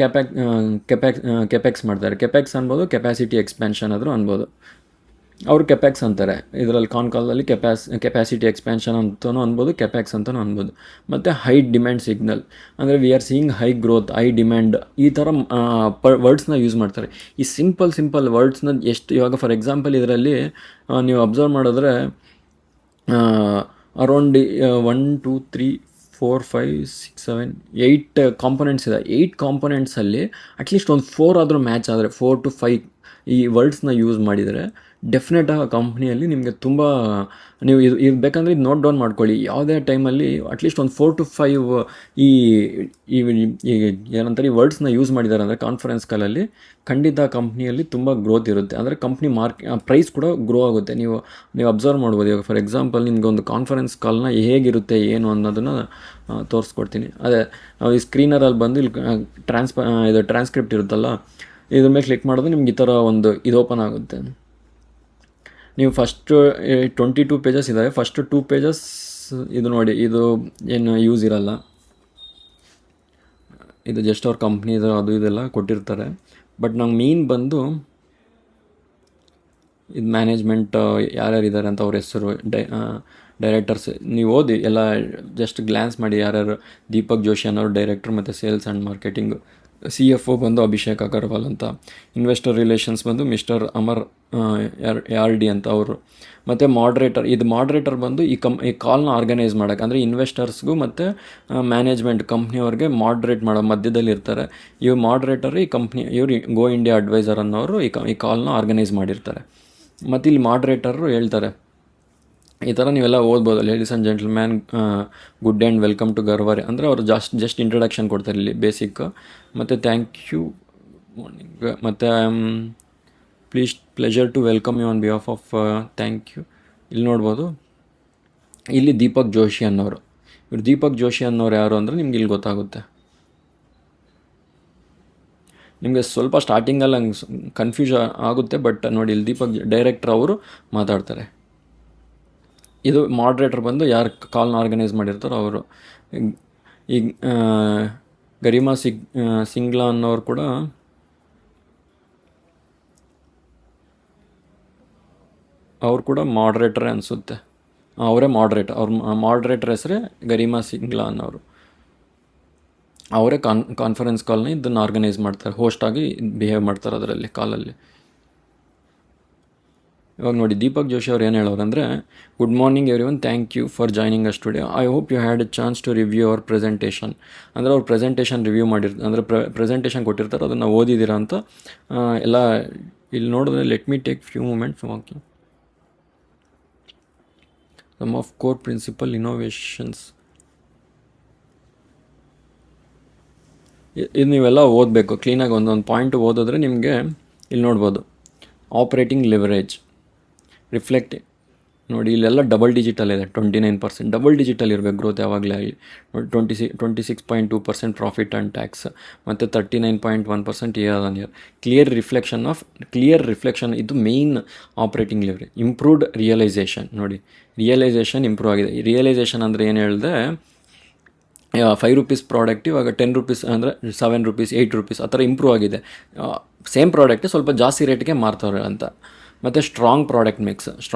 ಕೆಪೆಕ್ಸ್ ಮಾಡ್ತಾರೆ. ಕೆಪೆಕ್ಸ್ ಅನ್ಬೋದು, ಕೆಪ್ಯಾಸಿಟಿ ಎಕ್ಸ್ಪ್ಯಾನ್ಷನ್ ಆದರೂ ಅನ್ಬೋದು. ಅವರು ಕೆಪ್ಯಾಕ್ಸ್ ಅಂತಾರೆ ಇದರಲ್ಲಿ ಕಾಲ್ದಲ್ಲಿ ಕೆಪ್ಯಾಸಿಟಿ ಎಕ್ಸ್ಪ್ಯಾನ್ಷನ್ ಅಂತಲೂ ಅನ್ಬೋದು, ಕೆಪ್ಯಾಕ್ಸ್ ಅಂತಲೂ ಅನ್ಬೋದು. ಮತ್ತು ಹೈ ಡಿಮ್ಯಾಂಡ್ ಸಿಗ್ನಲ್ ಅಂದರೆ V are seeing high growth, high demand, ಈ ಥರ ವರ್ಡ್ಸ್ನ ಯೂಸ್ ಮಾಡ್ತಾರೆ. ಈ ಸಿಂಪಲ್ ವರ್ಡ್ಸ್ನ ಎಷ್ಟು, ಇವಾಗ ಫಾರ್ ಎಕ್ಸಾಂಪಲ್ ಇದರಲ್ಲಿ ನೀವು ಅಬ್ಸರ್ವ್ ಮಾಡಿದ್ರೆ ಅರೌಂಡ್ 1 2 3 4 5 6 7 8 ಕಾಂಪೊನೆಂಟ್ಸ್ ಇದೆ. 8 ಕಾಂಪೊನೆಂಟ್ಸಲ್ಲಿ ಅಟ್ಲೀಸ್ಟ್ ಒಂದು 4 ಆದರೂ ಮ್ಯಾಚ್ ಆದರೆ, 4 to 5 ಈ ವರ್ಡ್ಸ್ನ ಯೂಸ್ ಮಾಡಿದರೆ ಡೆಫಿನೆಟಾಗಿ ಆ ಕಂಪ್ನಿಯಲ್ಲಿ ನಿಮಗೆ ತುಂಬ, ನೀವು ಇದು ಬೇಕಂದರೆ ಇದು ನೋಟ್ ಡೌನ್ ಮಾಡ್ಕೊಳ್ಳಿ. ಯಾವುದೇ ಟೈಮಲ್ಲಿ ಅಟ್ಲೀಸ್ಟ್ ಒಂದು 4 to 5 ಈ ಏನಂತಾರೆ ಈ ವರ್ಡ್ಸ್ನ ಯೂಸ್ ಮಾಡಿದ್ದಾರೆ ಅಂದರೆ ಕಾನ್ಫರೆನ್ಸ್ ಕಾಲಲ್ಲಿ ಖಂಡಿತ ಕಂಪ್ನಿಯಲ್ಲಿ ತುಂಬ ಗ್ರೋತ್ ಇರುತ್ತೆ. ಅಂದರೆ ಕಂಪ್ನಿ ಪ್ರೈಸ್ ಕೂಡ ಗ್ರೋ ಆಗುತ್ತೆ. ನೀವು ಅಬ್ಸರ್ವ್ ಮಾಡ್ಬೋದು. ಇವಾಗ ಫಾರ್ ಎಕ್ಸಾಂಪಲ್ ನಿಮಗೆ ಒಂದು ಕಾನ್ಫರೆನ್ಸ್ ಕಾಲ್ನ ಹೇಗಿರುತ್ತೆ ಏನು ಅನ್ನೋದನ್ನು ತೋರಿಸ್ಕೊಡ್ತೀನಿ. ಅದೇ ಈ ಸ್ಕ್ರೀನರಲ್ಲಿ ಬಂದು ಇಲ್ಲಿ ಇದು ಟ್ರಾನ್ಸ್ಕ್ರಿಪ್ಟ್ ಇರುತ್ತಲ್ಲ, ಇದ್ರ ಮೇಲೆ ಕ್ಲಿಕ್ ಮಾಡಿದ್ರೆ ನಿಮ್ಗೆ ಈ ಥರ ಒಂದು ಇದು ಓಪನ್ ಆಗುತ್ತೆ. ನೀವು ಫಸ್ಟು 22 ಪೇಜಸ್ ಇದ್ದಾವೆ. ಫಸ್ಟು 2 ಪೇಜಸ್ ಇದು ನೋಡಿ, ಇದು ಏನು ಯೂಸ್ ಇರಲ್ಲ, ಇದು ಜಸ್ಟ್ ಅವ್ರ ಕಂಪ್ನಿದು ಅದು ಇದೆಲ್ಲ ಕೊಟ್ಟಿರ್ತಾರೆ. ಬಟ್ ನಂಗೆ ಮೇನ್ ಬಂದು ಇದು ಮ್ಯಾನೇಜ್ಮೆಂಟ್ ಯಾರ್ಯಾರಿದ್ದಾರೆ ಅಂತ ಅವ್ರ ಹೆಸರು, ಡೈರೆಕ್ಟರ್ಸ್ ನೀವು ಓದಿ ಎಲ್ಲ, ಜಸ್ಟ್ ಗ್ಲ್ಯಾನ್ಸ್ ಮಾಡಿ ಯಾರ್ಯಾರು. ದೀಪಕ್ ಜೋಶಿ ಅನ್ನೋರು ಡೈರೆಕ್ಟರ್ ಮತ್ತು ಸೇಲ್ಸ್ ಆ್ಯಂಡ್ ಮಾರ್ಕೆಟಿಂಗು. CFO ಬಂದು ಅಭಿಷೇಕ್ ಅಗರ್ವಾಲ್ ಅಂತ. ಇನ್ವೆಸ್ಟರ್ ರಿಲೇಷನ್ಸ್ ಬಂದು ಮಿಸ್ಟರ್ ಅಮರ್ ಯಾರ್ಡಿ ಅಂತ ಅವರು. ಮತ್ತು ಮಾಡ್ರೇಟರ್ ಬಂದು ಈ ಕಾಲ್ನ ಆರ್ಗನೈಸ್ ಮಾಡೋಕ್ಕೆ, ಅಂದರೆ ಇನ್ವೆಸ್ಟರ್ಸ್ಗೂ ಮತ್ತು ಮ್ಯಾನೇಜ್ಮೆಂಟ್ ಕಂಪ್ನಿಯವ್ರಿಗೆ ಮಾಡ್ರೇಟ್ ಮಾಡೋ ಮಧ್ಯದಲ್ಲಿ ಇರ್ತಾರೆ. ಇವ್ರು ಮಾಡ್ರೇಟರ್, ಈ ಕಂಪ್ನಿ ಇವರು ಗೋ ಇಂಡಿಯಾ ಅಡ್ವೈಸರ್ ಅನ್ನೋರು ಈ ಕಾಲ್ನ ಆರ್ಗನೈಸ್ ಮಾಡಿರ್ತಾರೆ. ಮತ್ತು ಇಲ್ಲಿ ಮಾಡ್ರೇಟರು ಹೇಳ್ತಾರೆ ಈ ಥರ ನೀವೆಲ್ಲ ಓದ್ಬೋದು. Ladies and gentleman, good and welcome to Garware ಅಂದರೆ ಅವರು ಜಸ್ಟ್ ಇಂಟ್ರಡಕ್ಷನ್ ಕೊಡ್ತಾರೆ ಇಲ್ಲಿ ಬೇಸಿಕ್. ಮತ್ತು ಥ್ಯಾಂಕ್ ಯು ಮಾರ್ನಿಂಗ್, ಮತ್ತು pleasure to welcome you on behalf of thank you. ಇಲ್ಲಿ ನೋಡ್ಬೋದು, ಇಲ್ಲಿ ದೀಪಕ್ ಜೋಶಿ ಅನ್ನೋರು. ಇವ್ರು ದೀಪಕ್ ಜೋಶಿ ಅನ್ನೋರು ಯಾರು ಅಂದರೆ ನಿಮ್ಗೆ ಇಲ್ಲಿ ಗೊತ್ತಾಗುತ್ತೆ. ನಿಮಗೆ ಸ್ವಲ್ಪ ಸ್ಟಾರ್ಟಿಂಗಲ್ಲಿ ಹಂಗೆ ಕನ್ಫ್ಯೂಸ್ ಆಗುತ್ತೆ, ಬಟ್ ನೋಡಿ ಇಲ್ಲಿ ದೀಪಕ್ ಡೈರೆಕ್ಟರ್ ಅವರು ಮಾತಾಡ್ತಾರೆ. ಇದು ಮಾಡ್ರೇಟರ್ ಬಂದು ಯಾರು ಕಾಲ್ನ ಆರ್ಗನೈಸ್ ಮಾಡಿರ್ತಾರೋ ಅವರು. ಈಗ ಗರಿಮಾ ಸಿಂಗ್ಲಾ ಅನ್ನೋರು ಕೂಡ ಮಾಡ್ರೇಟ್ರೇ ಅನಿಸುತ್ತೆ. ಅವರೇ ಮಾಡ್ರೇಟರ್ ಹೆಸರೇ ಗರಿಮಾ ಸಿಂಗ್ಲಾ ಅನ್ನೋರು. ಅವರೇ ಕಾನ್ಫರೆನ್ಸ್ ಕಾಲ್ನ ಇದನ್ನು ಆರ್ಗನೈಸ್ ಮಾಡ್ತಾರೆ, ಹೋಸ್ಟಾಗಿ ಬಿಹೇವ್ ಮಾಡ್ತಾರೆ ಅದರಲ್ಲಿ ಕಾಲಲ್ಲಿ. ಇವಾಗ ನೋಡಿ ದೀಪಕ್ ಜೋಶಿ ಅವ್ರು ಏನು ಹೇಳೋರು ಅಂದರೆ, good morning everyone, thank you for joining us today. I hope you had a chance to review our presentation. ಅಂದರೆ ಅವ್ರು ಪ್ರೆಸೆಂಟೇಷನ್ ರಿವ್ಯೂ ಅಂದರೆ ಪ್ರೆಸೆಂಟೇಷನ್ ಕೊಟ್ಟಿರ್ತಾರೆ, ಅದನ್ನು ಓದಿದ್ದೀರಾ ಅಂತ ಎಲ್ಲ ಇಲ್ಲಿ ನೋಡಿದ್ರೆ. Let me take few moments walking some of core principle innovations. ಇದು ನೀವೆಲ್ಲ ಓದಬೇಕು ಕ್ಲೀನಾಗಿ, ಒಂದೊಂದು ಪಾಯಿಂಟ್ ಓದಿದ್ರೆ ನಿಮಗೆ ಇಲ್ಲಿ ನೋಡ್ಬೋದು. ಆಪ್ರೇಟಿಂಗ್ ಲಿವರೇಜ್, ರಿಫ್ಲೆಕ್ಟ್ ನೋಡಿ ಇಲ್ಲೆಲ್ಲ ಡಬಲ್ ಡಿಜಿಟಲ್ಲಿದೆ. 29%. ಡಬಲ್ ಡಿಜಿಟಲ್ ಇರಬೇಕು ಗ್ರೋತ್ ಯಾವಾಗಲೇ ಆಗಲಿ. 26.2% ಪ್ರಾಫಿಟ್ ಆ್ಯಂಡ್ ಟ್ಯಾಕ್ಸ್, ಮತ್ತು 39.1% year on year. Clear reflection ಇದು main operating leverage. Improved realisation ನೋಡಿ, ರಿಯಲೈಸೇಷನ್ ಇಂಪ್ರೂವ್ ಆಗಿದೆ. ರಿಯಲೈಸೇಷನ್ ಅಂದರೆ ಏನು ಹೇಳಿದೆ, 5 ರೂಪೀಸ್ ಪ್ರಾಡಕ್ಟ್ ಇವಾಗ 10 ರೂಪೀಸ್ ಅಂದರೆ 7 ರೂಪೀಸ್ 8 ರೂಪೀಸ್ ಆ ಥರ ಇಂಪ್ರೂವ್ ಆಗಿದೆ. ಸೇಮ್ ಪ್ರಾಡಕ್ಟ್ ಸ್ವಲ್ಪ ಜಾಸ್ತಿ ರೇಟ್ಗೆ ಮಾರ್ತಾರೆ ಅಂತ. ಮತ್ತು ಸ್ಟ್ರಾಂಗ್ ಪ್ರಾಡಕ್ಟ್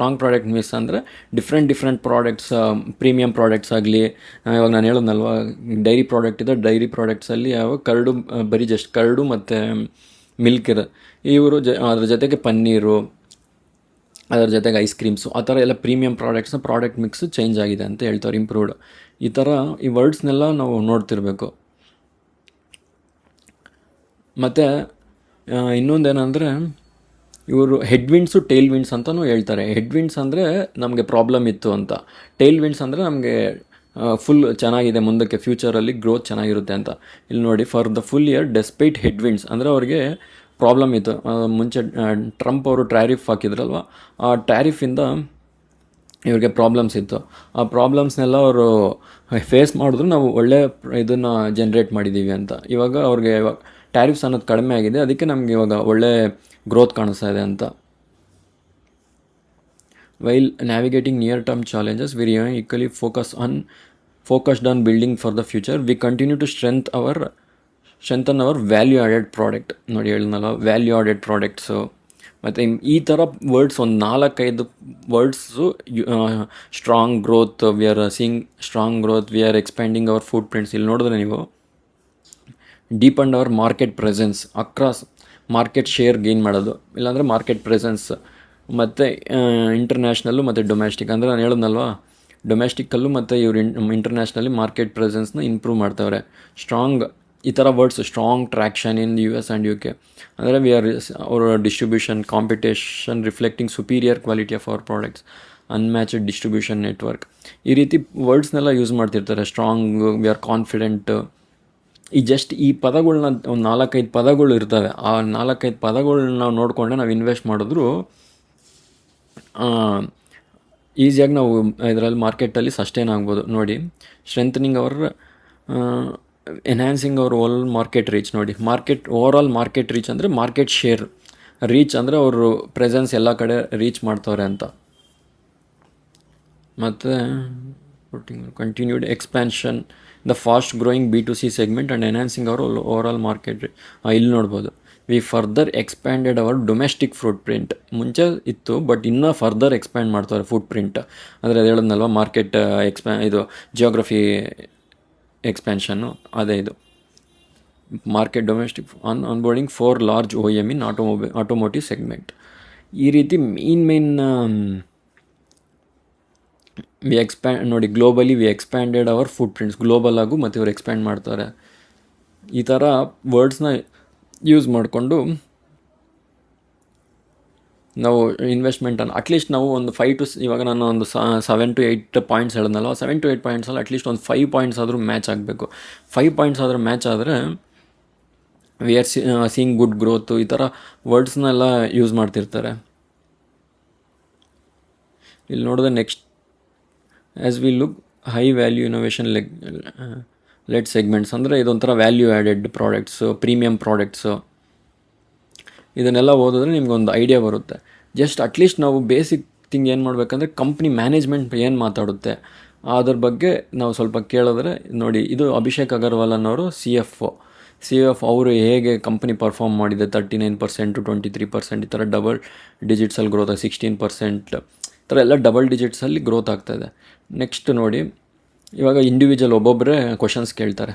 ಮಿಕ್ಸ್ ಅಂದರೆ ಡಿಫ್ರೆಂಟ್ ಪ್ರಾಡಕ್ಟ್ಸ್, ಪ್ರೀಮಿಯಂ ಪ್ರಾಡಕ್ಟ್ಸ್ ಆಗಲಿ. ಇವಾಗ ನಾನು ಹೇಳೋದ್ನಲ್ವ, ಡೈರಿ ಪ್ರಾಡಕ್ಟ್ ಇದೆ, ಡೈರಿ ಪ್ರಾಡಕ್ಟ್ಸಲ್ಲಿ ಯಾವ ಬರೀ ಜಸ್ಟ್ ಕರಡು ಮತ್ತು ಮಿಲ್ಕ್ ಇರೋ, ಇವರು ಅದ್ರ ಜೊತೆಗೆ ಪನ್ನೀರು, ಅದರ ಜೊತೆಗೆ ಐಸ್ ಕ್ರೀಮ್ಸು, ಆ ಥರ ಎಲ್ಲ ಪ್ರೀಮಿಯಂ ಪ್ರಾಡಕ್ಟ್ ಮಿಕ್ಸು ಚೇಂಜ್ ಆಗಿದೆ ಅಂತ ಹೇಳ್ತಾರೆ, ಇಂಪ್ರೂವ್ಡ್. ಈ ಥರ ಈ ವರ್ಡ್ಸ್ನೆಲ್ಲ ನಾವು ನೋಡ್ತಿರ್ಬೇಕು. ಮತ್ತು ಇನ್ನೊಂದೇನೆಂದರೆ ಇವರು ಹೆಡ್ವಿಂಡ್ಸು ಟೇಲ್ ವಿಂಡ್ಸ್ ಅಂತಲೂ ಹೇಳ್ತಾರೆ. ಹೆಡ್ವಿಂಡ್ಸ್ ಅಂದರೆ ನಮಗೆ ಪ್ರಾಬ್ಲಮ್ ಇತ್ತು ಅಂತ, ಟೇಲ್ ವಿಂಡ್ಸ್ ಅಂದರೆ ನಮಗೆ ಫುಲ್ ಚೆನ್ನಾಗಿದೆ, ಮುಂದಕ್ಕೆ ಫ್ಯೂಚರಲ್ಲಿ ಗ್ರೋತ್ ಚೆನ್ನಾಗಿರುತ್ತೆ ಅಂತ. ಇಲ್ಲಿ ನೋಡಿ, for the full year despite headwinds, ಅಂದರೆ ಅವ್ರಿಗೆ ಪ್ರಾಬ್ಲಮ್ ಇತ್ತು. ಮುಂಚೆ ಟ್ರಂಪ್ ಅವರು ಟ್ಯಾರಿಫ್ ಹಾಕಿದ್ರಲ್ವ, ಆ ಟ್ಯಾರಿಫಿಂದ ಇವ್ರಿಗೆ ಪ್ರಾಬ್ಲಮ್ಸ್ ಇತ್ತು. ಆ ಪ್ರಾಬ್ಲಮ್ಸ್ನೆಲ್ಲ ಅವರು ಫೇಸ್ ಮಾಡಿದ್ರು, ನಾವು ಒಳ್ಳೆ ಇದನ್ನು ಜನ್ರೇಟ್ ಮಾಡಿದ್ದೀವಿ ಅಂತ. ಇವಾಗ ಅವ್ರಿಗೆ ಟ್ಯಾರಿಫ್ಸ್ ಅನ್ನೋದು ಕಡಿಮೆ ಆಗಿದೆ, ಅದಕ್ಕೆ ನಮಗೆ ಇವಾಗ ಒಳ್ಳೆ ಗ್ರೋತ್ ಕಾಣಿಸ್ತಾ ಇದೆ ಅಂತ. While navigating near-term challenges, we remain equally focused on building for the future. We continue to strengthen our value-added product. ನೋಡಿ ಹೇಳಿದ್ನಲ್ಲ, ವ್ಯಾಲ್ಯೂ-ಆಡೆಡ್ ಪ್ರಾಡಕ್ಟ್ಸು. ಮತ್ತು ಈ ಥರ ವರ್ಡ್ಸ್ ಒಂದು 4-5 words. Strong growth, we are seeing strong growth, we are expanding our footprints. ಇಲ್ಲಿ ನೋಡಿದ್ರೆ ನೀವು deepen our market presence across, market share gain ಮಾಡೋದು, ಇಲ್ಲಾಂದರೆ ಮಾರ್ಕೆಟ್ ಪ್ರೆಸೆನ್ಸ್. ಮತ್ತು ಇಂಟರ್ನ್ಯಾಷ್ನಲ್ಲು ಮತ್ತು ಡೊಮೆಸ್ಟಿಕ್, ಅಂದರೆ ನಾನು ಹೇಳಿದ್ನಲ್ವ, ಡೊಮೆಸ್ಟಿಕ್ಕಲ್ಲೂ ಮತ್ತು ಇವರು ಇಂಟರ್ನ್ಯಾಷ್ನಲ್ಲಿ ಮಾರ್ಕೆಟ್ ಪ್ರೆಸೆನ್ಸ್ನ ಇಂಪ್ರೂವ್ ಮಾಡ್ತವ್ರೆ. ಸ್ಟ್ರಾಂಗ್, ಈ ಥರ words, strong traction in US and UK, ಅಂದರೆ ವಿ ಆರ್ ಅವರ distribution competition reflecting superior quality of our products, ಅನ್ಮ್ಯಾಚ್ಡ್ distribution network. ಈ ರೀತಿ ವರ್ಡ್ಸ್ನೆಲ್ಲ ಯೂಸ್ ಮಾಡ್ತಿರ್ತಾರೆ. Strong, we are confident. ಈ ಪದಗಳನ್ನ ಒಂದು 4-5 ಪದಗಳು ಇರ್ತವೆ. ಆ 4-5 ಪದಗಳನ್ನ ನಾವು ನೋಡಿಕೊಂಡೆ ನಾವು ಇನ್ವೆಸ್ಟ್ ಮಾಡಿದ್ರು ಈಸಿಯಾಗಿ ನಾವು ಇದರಲ್ಲಿ ಮಾರ್ಕೆಟಲ್ಲಿ ಸಸ್ಟೈನ್ ಆಗ್ಬೋದು. ನೋಡಿ, strengthening our enhancing our over market reach. ನೋಡಿ, ಓವರಾಲ್ ಮಾರ್ಕೆಟ್ ರೀಚ್ ಅಂದರೆ ಮಾರ್ಕೆಟ್ ಶೇರ್, ರೀಚ್ ಅಂದರೆ ಅವರು ಪ್ರೆಸೆನ್ಸ್ ಎಲ್ಲ ಕಡೆ ರೀಚ್ ಮಾಡ್ತವ್ರೆ ಅಂತ. ಮತ್ತು continued expansion the fast growing B2C segment and enhancing our overall market. ಇಲ್ಲಿ ನೋಡ್ಬೋದು, we further expanded our domestic footprint. ಮುಂಚೆ ಇತ್ತು, ಬಟ್ ಇನ್ನೂ ಫರ್ದರ್ ಎಕ್ಸ್ಪ್ಯಾಂಡ್ ಮಾಡ್ತಾರೆ ಫುಟ್ ಪ್ರಿಂಟ್. ಅಂದರೆ ಅದು ಹೇಳಿದ್ನಲ್ವ, ಮಾರ್ಕೆಟ್ ಇದು ಎಕ್ಸ್ಪ್ಯಾನ್ಷನ್ನು, ಅದೇ ಇದು market domestic onboarding 4 large OEM in automotive segment. ಈ ರೀತಿ ಮೇನ್ ನೋಡಿ, globally we expanded our footprints, global ಆಗು ಮತ್ತು ಇವ್ರು ಎಕ್ಸ್ಪ್ಯಾಂಡ್ ಮಾಡ್ತಾರೆ. ಈ ಥರ ವರ್ಡ್ಸ್ನ ಯೂಸ್ ಮಾಡಿಕೊಂಡು ನಾವು ಇನ್ವೆಸ್ಟ್ಮೆಂಟನ್ನು ಅಟ್ಲೀಸ್ಟ್ ನಾವು ಒಂದು 5 to ಇವಾಗ ನಾನು ಒಂದು 7 to 8 ಪಾಯಿಂಟ್ಸ್ ಹೇಳಿದ್ನಲ್ಲ, 7 to 8 ಪಾಯಿಂಟ್ಸಲ್ಲಿ ಅಟ್ಲೀಸ್ಟ್ ಒಂದು 5 ಪಾಯಿಂಟ್ಸ್ ಆದರೂ ಮ್ಯಾಚ್ ಆಗಬೇಕು. 5 ಪಾಯಿಂಟ್ಸ್ ಆದರೂ ಮ್ಯಾಚ್ ಆದರೆ we are seeing good growth. ಈ ಥರ ವರ್ಡ್ಸ್ನೆಲ್ಲ ಯೂಸ್ ಮಾಡ್ತಿರ್ತಾರೆ. ಇಲ್ಲಿ ನೋಡಿದ್ರೆ next, as we look high value innovation led segments, ಅಂದರೆ ಇದೊಂಥರ value added products, premium products. ಇದನ್ನೆಲ್ಲ ಓದಿದ್ರೆ ನಿಮ್ಗೊಂದು ಐಡಿಯಾ ಬರುತ್ತೆ. ಜಸ್ಟ್ ಅಟ್ಲೀಸ್ಟ್ ನಾವು ಬೇಸಿಕ್ ಥಿಂಗ್ ಏನು ಮಾಡಬೇಕಂದ್ರೆ, ಕಂಪ್ನಿ ಮ್ಯಾನೇಜ್ಮೆಂಟ್ ಏನು ಮಾತಾಡುತ್ತೆ ಅದ್ರ ಬಗ್ಗೆ ನಾವು ಸ್ವಲ್ಪ ಕೇಳಿದ್ರೆ. ನೋಡಿ, ಇದು ಅಭಿಷೇಕ್ ಅಗರ್ವಾಲ್ ಅನ್ನೋರು CFO. ಅವರು ಹೇಗೆ ಕಂಪ್ನಿ ಪರ್ಫಾರ್ಮ್ ಮಾಡಿದೆ, 39% to 23%, ಈ ಥರ ಡಬಲ್ ಡಿಜಿಟ್ಸಲ್ಲಿ ಗ್ರೋತ್, 16%, ಈ ಥರ ಎಲ್ಲ ಡಬಲ್ ಡಿಜಿಟ್ಸಲ್ಲಿ ಗ್ರೋತ್ ಆಗ್ತಾಯಿದೆ. ನೆಕ್ಸ್ಟ್ ನೋಡಿ, ಇವಾಗ ಇಂಡಿವಿಜುವಲ್ ಒಬ್ಬೊಬ್ಬರೇ ಕ್ವಶನ್ಸ್ ಕೇಳ್ತಾರೆ.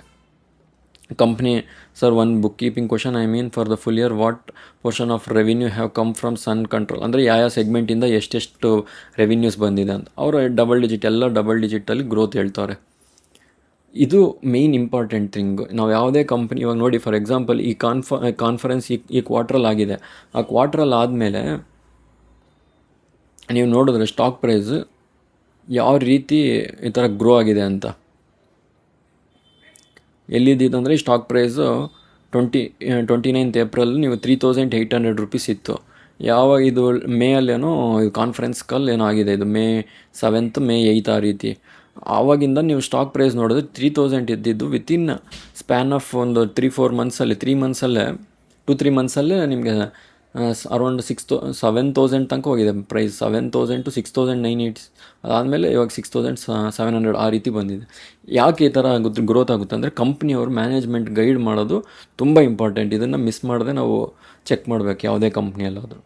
Company sir, one bookkeeping question, for the full year what portion of revenue have come from sun control, ಅಂದರೆ ಯಾವ ಸೆಗ್ಮೆಂಟಿಂದ ಎಷ್ಟೆಷ್ಟು ರೆವಿನ್ಯೂಸ್ ಬಂದಿದೆ ಅಂತ. ಅವರು ಎಲ್ಲ ಡಬಲ್ ಡಿಜಿಟಲ್ಲಿ ಗ್ರೋತ್ ಹೇಳ್ತಾರೆ. ಇದು ಮೇಯ್ನ್ ಇಂಪಾರ್ಟೆಂಟ್ ಥಿಂಗ್. ನಾವು ಯಾವುದೇ ಕಂಪ್ನಿ, ಇವಾಗ ನೋಡಿ ಫಾರ್ ಎಕ್ಸಾಂಪಲ್ ಈ ಕಾನ್ಫರೆನ್ಸ್ ಈ ಕ್ವಾರ್ಟ್ರಲ್ಲಿ ಆಗಿದೆ. ಆ ಕ್ವಾರ್ಟ್ರಲ್ಲಿ ಆದಮೇಲೆ ನೀವು ನೋಡಿದ್ರೆ ಸ್ಟಾಕ್ ಪ್ರೈಸ್ ಯಾವ ರೀತಿ ಈ ಥರ ಗ್ರೋ ಆಗಿದೆ ಅಂತ. ಎಲ್ಲಿದ್ದಿದ್ದು ಈ ಸ್ಟಾಕ್ ಪ್ರೈಸು 29th ಏಪ್ರಿಲ್ ನೀವು 3,800 ರೂಪೀಸ್ ಇತ್ತು. ಯಾವಾಗ ಇದು ಮೇಯಲ್ಲೇನೋ ಕಾನ್ಫರೆನ್ಸ್ ಕಾಲ್ ಏನೋ ಆಗಿದೆ, ಇದು May 7th May 8th ಆ ರೀತಿ. ಆವಾಗಿಂದ ನೀವು ಸ್ಟಾಕ್ ಪ್ರೈಸ್ ನೋಡಿದ್ರೆ 3,000 ಇದ್ದಿದ್ದು ವಿತಿನ್ ಸ್ಪ್ಯಾನ್ ಆಫ್ ಒಂದು 3-4 ಮಂತ್ಸಲ್ಲಿ 2-3 ಮಂತ್ಸಲ್ಲೇ ನಿಮಗೆ ಅರೌಂಡ್ 7,000 ತನಕ ಹೋಗಿದೆ ಪ್ರೈಸ್. 7,000 to 6,980, ಅದಾದಮೇಲೆ ಇವಾಗ 6,700 ಆ ರೀತಿ ಬಂದಿದೆ. ಯಾಕೆ ಈ ಥರ ಗ್ರೋತ್ ಆಗುತ್ತೆ ಅಂದರೆ, ಕಂಪ್ನಿಯವರು ಮ್ಯಾನೇಜ್ಮೆಂಟ್ ಗೈಡ್ ಮಾಡೋದು ತುಂಬ ಇಂಪಾರ್ಟೆಂಟ್. ಇದನ್ನು ಮಿಸ್ ಮಾಡದೆ ನಾವು ಚೆಕ್ ಮಾಡಬೇಕು ಯಾವುದೇ ಕಂಪ್ನಿಯಲ್ಲಾದರೂ.